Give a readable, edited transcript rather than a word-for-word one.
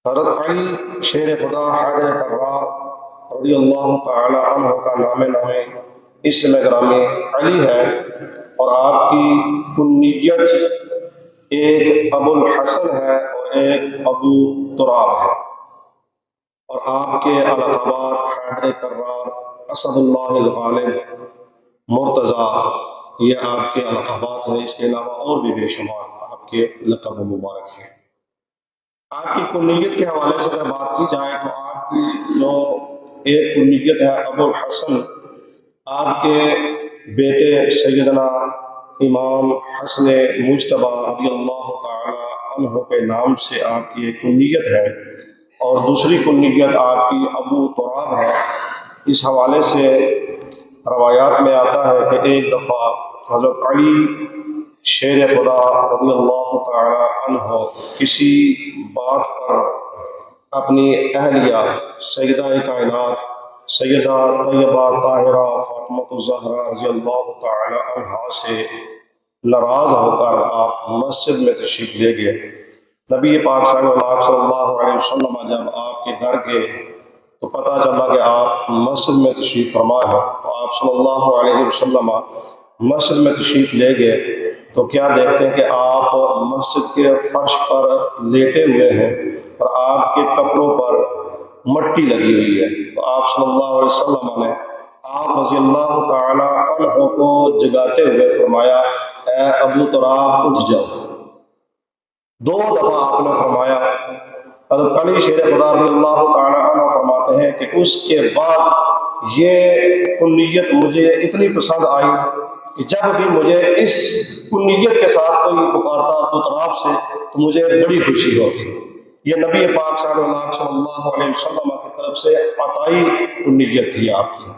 حضرت علی شیر خدا حیدر کرار رضی اللہ تعالی عنہ کا نام اسم گرامی علی ہے، اور آپ کی کنیت ایک ابو الحسن ہے اور ایک ابو تراب ہے، اور آپ کے القابات حیدر کرار، اسد اللہ الغالب، مرتضیٰ، یہ آپ کے القابات ہیں۔ اس کے علاوہ اور بھی بے شمار آپ کے لقب مبارک ہیں۔ آپ کی کنیت کے حوالے سے اگر بات کی جائے تو آپ کی جو ایک کنیت ہے ابو الحسن، آپ کے بیٹے سیدنا امام حسن مجتبیٰ رضی اللہ تعالی عنہ کے نام سے آپ کی ایک کنیت ہے، اور دوسری کنیت آپ کی ابو تراب ہے۔ اس حوالے سے روایات میں آتا ہے کہ ایک دفعہ حضرت علی شیر خدا رضی اللہ تعالی عنہ کسی بات پر اپنی اہلیہ سیدہ کائنات سیدہ طیبہ طاہرہ فاطمہ الزہرا رضی اللہ تعالی عنہا سے ناراض ہو کر آپ مسجد میں تشریف لے گئے۔ نبی پاک صلی اللہ علیہ وسلم جب آپ کے گھر گئے تو پتہ چلا کہ آپ مسجد میں تشریف فرما ہے، تو آپ صلی اللہ علیہ وسلم مسجد میں تشریف لے گئے تو کیا دیکھتے ہیں کہ آپ مسجد کے فرش پر لیٹے ہوئے ہیں اور آپ کے کپڑوں پر مٹی لگی ہوئی ہے۔ تو آپ صلی اللہ علیہ وسلم نے آپ رضی اللہ تعالی عنہ کو جگاتے ہوئے فرمایا، اے ابو تراب اٹھ جاؤ۔ 2 دفعہ آپ نے فرمایا۔ حضرت علی شیر خدا رضی اللہ تعالی عنہ فرماتے ہیں کہ اس کے بعد یہ کنیت مجھے اتنی پسند آئی کہ جب بھی مجھے اس کنیت کے ساتھ کوئی پکارتا ابو تراب سے تو مجھے بڑی خوشی ہوتی۔ یہ نبی پاک صلی اللہ علیہ وسلم کی طرف سے عطائی کنیت تھی آپ کی۔